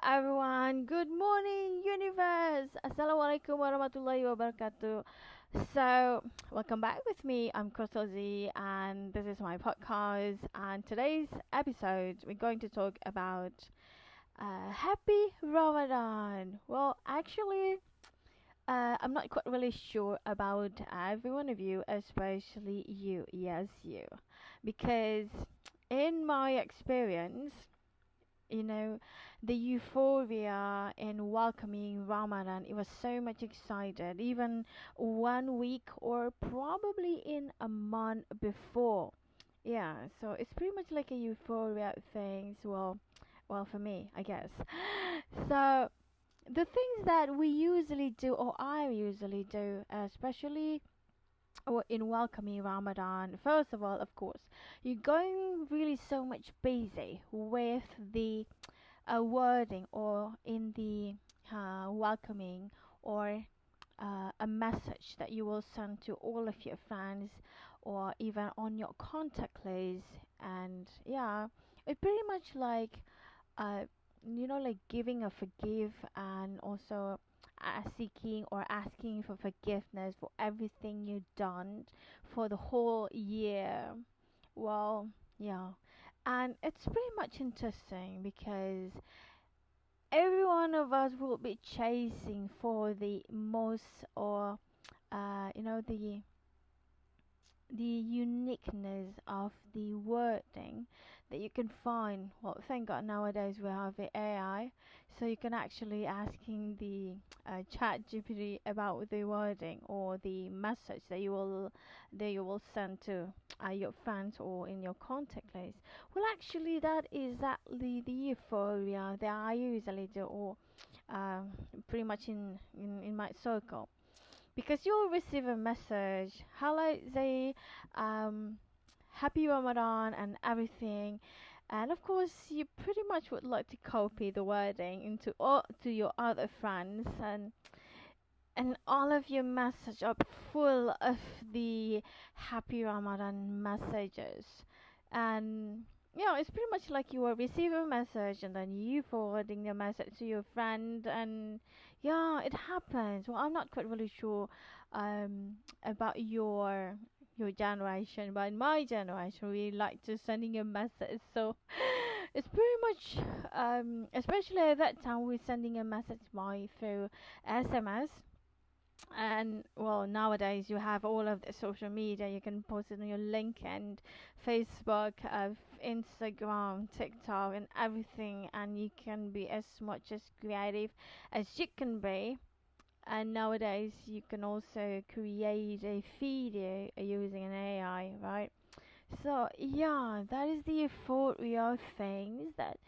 everyone. Good morning, universe. Assalamualaikum warahmatullahi wabarakatuh. So, welcome back with me. I'm Crystal Z, and this is my podcast. And today's episode, we're going to talk about Happy Ramadan. Well, actually, I'm not quite really sure about every one of you, especially you. Yes, you, because in my experience, you know, the euphoria in welcoming Ramadan, it was so much excited, even 1 week or probably in a month before. Yeah, so it's pretty much like a euphoria things. Well, for me, I guess. So the things that we usually do, or I usually do, especially or in welcoming Ramadan, first of all, of course, you're going really so much busy with the wording or in the welcoming or a message that you will send to all of your friends or even on your contact list. And yeah, it's pretty much like uh, like giving a forgive and also seeking or asking for forgiveness for everything you've done for the whole year. Well, yeah. And it's pretty much interesting because every one of us will be chasing for the most or the uniqueness of the wording that you can find. Well, thank God nowadays we have the AI, so you can actually asking the chat GPT about the wording or the message that you will send to your friends or in your contact list. Well, actually, that is exactly the euphoria that I usually do, or pretty much in my circle, because you'll receive a message, hello, say, um, happy Ramadan and everything, and of course you pretty much would like to copy the wording into all to your other friends, and all of your messages are full of the happy Ramadan messages. And it's pretty much like you will receive a message and then you forwarding the message to your friend. And yeah, it happens. Well, I'm not quite really sure about your generation, but in my generation we like to sending a message. So it's pretty much especially at that time we're sending a message by through SMS. And well, nowadays you have all of the social media. You can post it on your LinkedIn, Facebook, Instagram, TikTok, and everything. And you can be as much as creative as you can be. And nowadays you can also create a video using an AI, right? So yeah, that is the euphoria of things that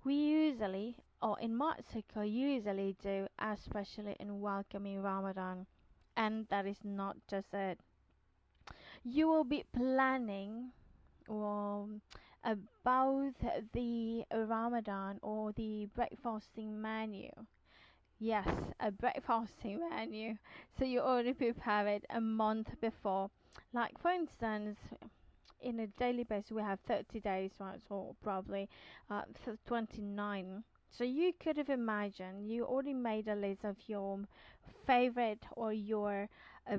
we usually, or in my circle, usually do, especially in welcoming Ramadan. And that is not just it. You will be planning about the Ramadan or the breakfasting menu. Yes, a breakfasting menu. So you already prepare it a month before. Like for instance, in a daily basis we have 30 days, right? So probably 29. So you could have imagined you already made a list of your favorite or your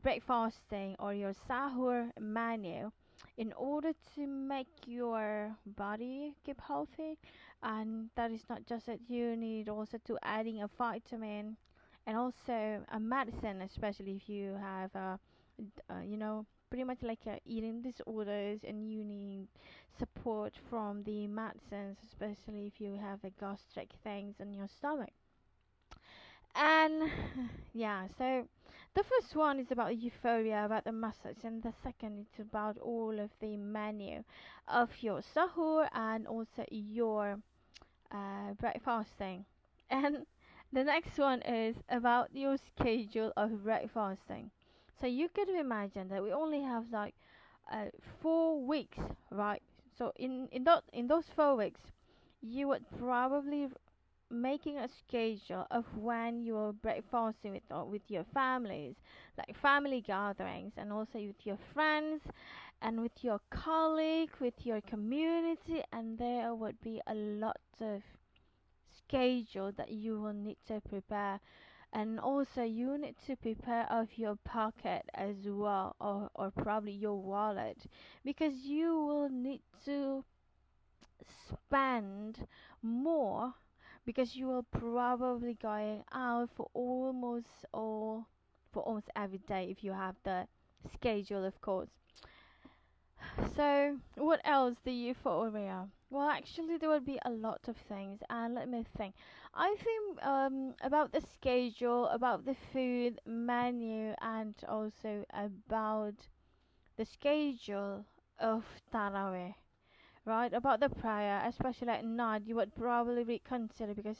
breakfasting or your sahur menu in order to make your body keep healthy. And that is not just that, you need also to adding a vitamin and also a medicine, especially if you have pretty much like eating disorders and you need support from the medicines, especially if you have a gastric things in your stomach. And yeah, so the first one is about euphoria, about the message, and the second is about all of the menu of your sahur and also your breakfasting. And the next one is about your schedule of breakfasting. So you could imagine that we only have like 4 weeks, right? So in those 4 weeks, you would probably making a schedule of when you are breakfasting with your families, like family gatherings, and also with your friends and with your colleague, with your community, and there would be a lot of schedule that you will need to prepare. And also you need to prepare of your pocket as well, or probably your wallet, because you will need to spend more, because you will probably going out for almost every day if you have the schedule, of course. So what else the euphoria? Well, actually there will be a lot of things, and let me think. I think about the schedule, about the food menu, and also about the schedule of Taraweh, right? About the prayer, especially at night, you would probably reconsider, because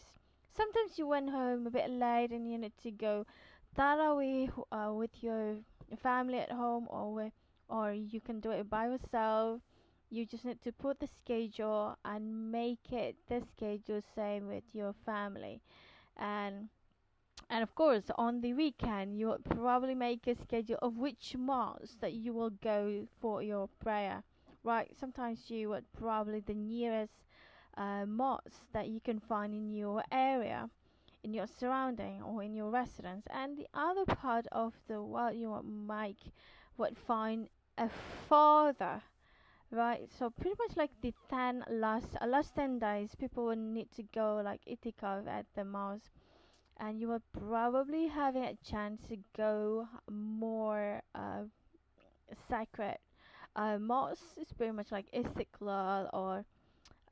sometimes you went home a bit late and you need to go Tarawih with your family at home, or you can do it by yourself. You just need to put the schedule and make it the schedule same with your family. and and of course, on the weekend, you will probably make a schedule of which mosque that you will go for your prayer, right? Sometimes you would probably the nearest mosque that you can find in your area, in your surrounding, or in your residence. And the other part of the world, you would find a farther, right? So pretty much like the 10 last 10 days, people will need to go like itikaf at the mosque, and you are probably having a chance to go more sacred mosques. Is pretty much like Istiklal, or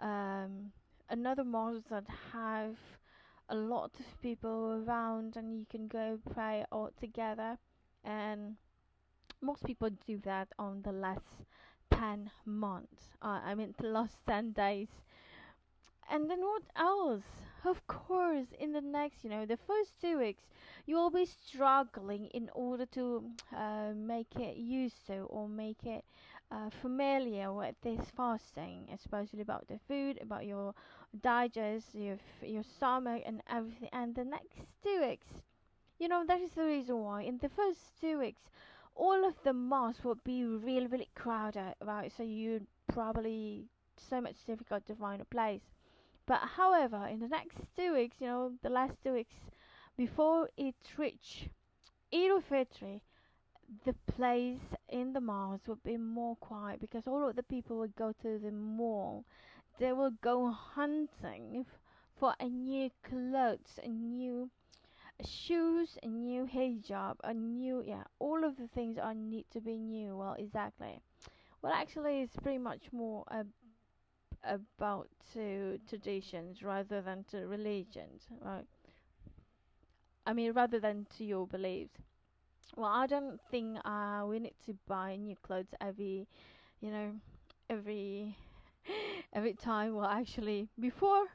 um, another mosque that have a lot of people around, and you can go pray all together. And most people do that on the last 10 months. I mean, the last 10 days. And then what else? Of course, in the next, the first 2 weeks, you will be struggling in order to make it used to, or make it familiar with this fasting, especially about the food, about your digest, your stomach, and everything. And the next 2 weeks, that is the reason why in the first 2 weeks, all of the mosques will be really, really crowded, right? So you probably so much difficult to find a place. But however, in the next 2 weeks, the last 2 weeks before it reach Eid al-Fitr, the place in the malls will be more quiet, because all of the people will go to the mall. They will go hunting for a new clothes, a new shoes, a new hijab, a new, yeah, all of the things are need to be new. Well, exactly. Well, actually, it's pretty much more about to traditions rather than to religions, right? I mean, rather than to your beliefs. Well, I don't think we need to buy new clothes you know, every every time. Well, actually, before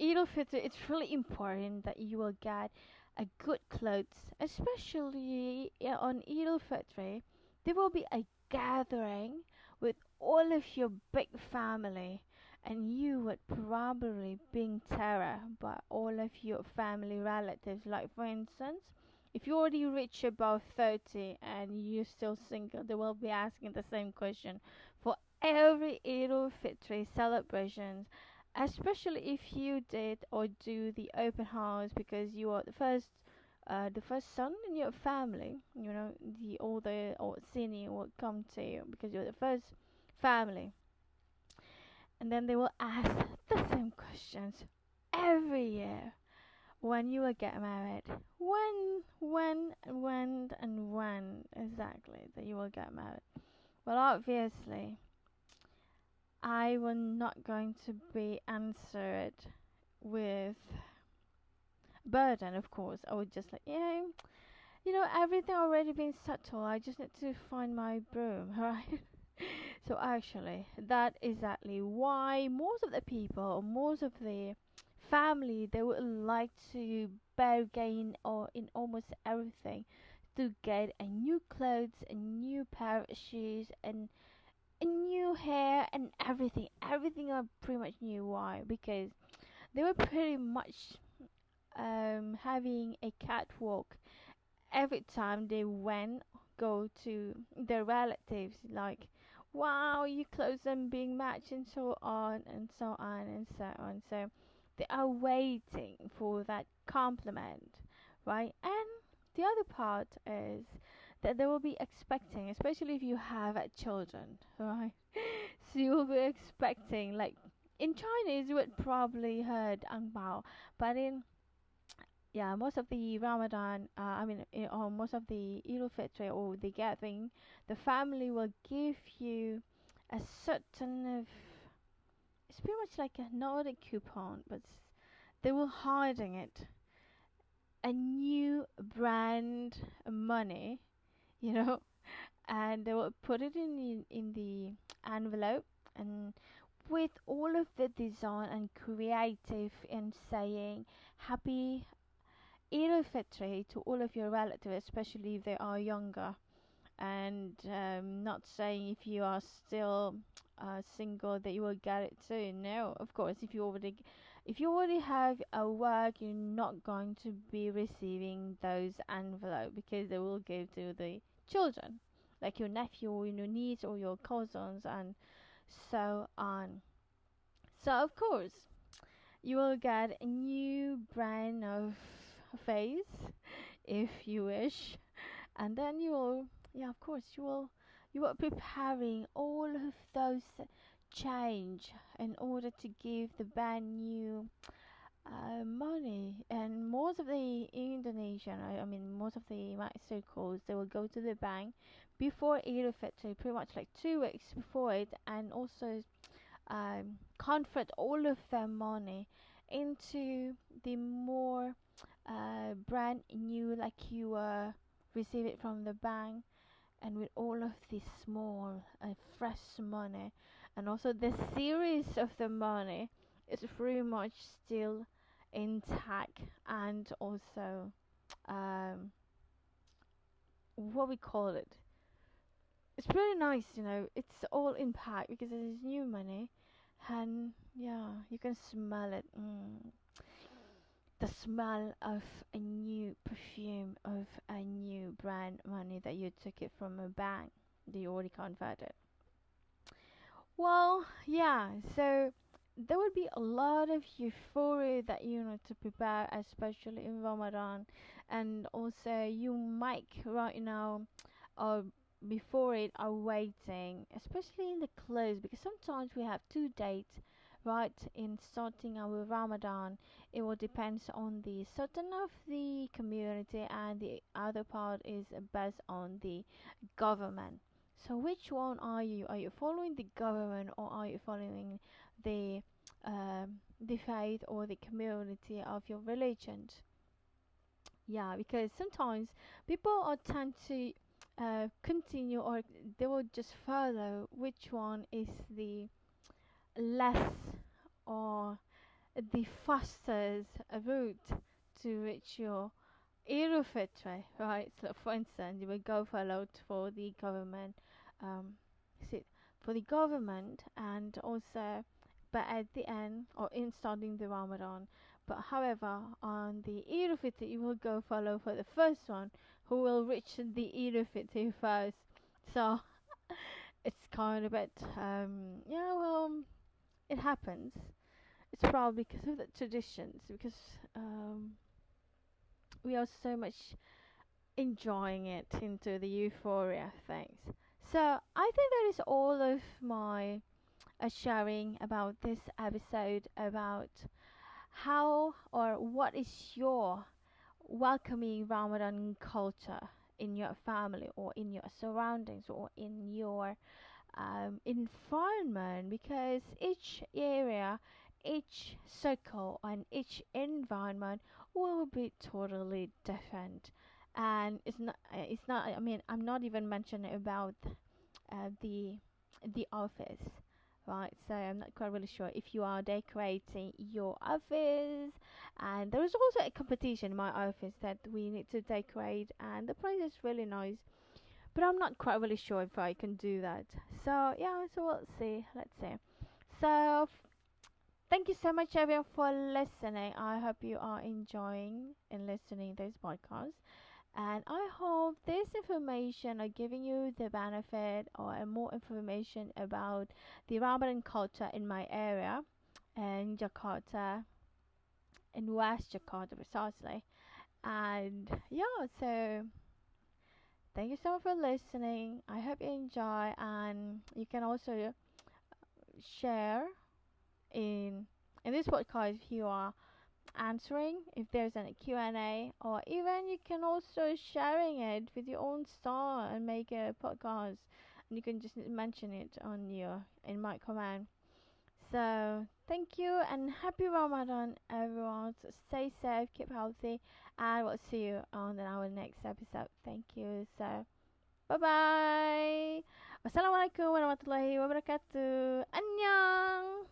Eid al-Fitr, it's really important that you will get a good clothes, especially on Eid al-Fitr. There will be a gathering with all of your big family, and you would probably being terror by all of your family relatives. Like for instance, if you already reach above 30 and you're still single, they will be asking the same question for every Eid al-Fitr celebration, especially if you did or do the open house, because you are the first son in your family. The older or senior will come to you because you're the first family, and then they will ask the same questions every year when you will get married. When exactly that you will get married? Well, obviously I will not going to be answered with burden. Of course, I would just like, everything already been settled. I just need to find my broom, right? So actually, that is exactly why most of the people, or most of the family, they would like to bargain or in almost everything to get a new clothes, a new pair of shoes, and a new hair, and everything. Everything are pretty much new. Why? Because they were pretty much having a catwalk every time they went go to their relatives, like, wow, your clothes are being matched, and so on and so on and so on. So They are waiting for that compliment, right? And the other part is that they will be expecting, especially if you have children, right? So you will be expecting, like in Chinese, you would probably heard ang bao, but in yeah, most of the Ramadan, or most of the Eid Fitr or the gathering, the family will give you a certain of, it's pretty much like a not a coupon, but they will hiding it, a new brand money, you know, and they will put it in the envelope, and with all of the design and creative and saying happy Eid al-Fitr to all of your relatives, especially if they are younger, and not saying if you are still single that you will get it soon. No, of course, if you already have a work, you're not going to be receiving those envelopes because they will go to the children, like your nephew or your niece or your cousins, and so on. So of course, you will get a new brand of face if you wish, and then you will, yeah, of course, you are preparing all of those change in order to give the brand new money. And most of the Indonesian, most of the my circles, they will go to the bank before Eid al-Fitr, pretty much like 2 weeks before it, and also convert all of their money into the more brand new, like you receive it from the bank, and with all of the small fresh money, and also the series of the money is pretty much still intact, and also um, what we call it, it's pretty nice, it's all impact because it is new money, and yeah, you can smell it. The smell of a new perfume of a new brand money that you took it from a bank that you already converted. Well, yeah, so there would be a lot of euphoria that you need to prepare, especially in Ramadan, and also you might right now or before it are waiting, especially in the close, because sometimes we have two dates right in starting our Ramadan. It will depends on the certain of the community, and the other part is based on the government. So which one are you? Are you following the government, or are you following the the faith or the community of your religion? Yeah, because sometimes people are tend to continue, or they will just follow which one is the less or the fastest route to reach your Eurofitra, right? So for instance, you will go for a lot for the government, um, see, for the government, and also, but at the end or in starting the Ramadan. But however, on the Eurofitra, you will go follow for the first one, who will reach the Eurofitra first. So it's kind of a bit, yeah, well, it happens. It's probably because of the traditions, because um, we are so much enjoying it into the euphoria things. So I think that is all of my sharing about this episode about how or what is your welcoming Ramadan culture in your family or in your surroundings or in your environment, because each area, each circle, and each environment will be totally different. And it's not, I'm not even mentioning about the office, right? So I'm not quite really sure if you are decorating your office, and there is also a competition in my office that we need to decorate, and the price is really nice, but I'm not quite really sure if I can do that. So yeah, so we'll see. Let's see. So thank you so much everyone for listening. I hope you are enjoying and listening this podcast. And I hope this information are giving you the benefit or more information about the Ramadan culture in my area in Jakarta. in West Jakarta precisely. And yeah, so thank you so much for listening. I hope you enjoy, and you can also share in this podcast if you are answering, if there's any Q&A, or even you can also sharing it with your own style and make a podcast, and you can just mention it on your in my comment. So thank you and happy Ramadan, everyone. So stay safe, keep healthy, and we'll see you on our next episode. Thank you. So bye bye. Wassalamualaikum warahmatullahi wabarakatuh. Annyeong.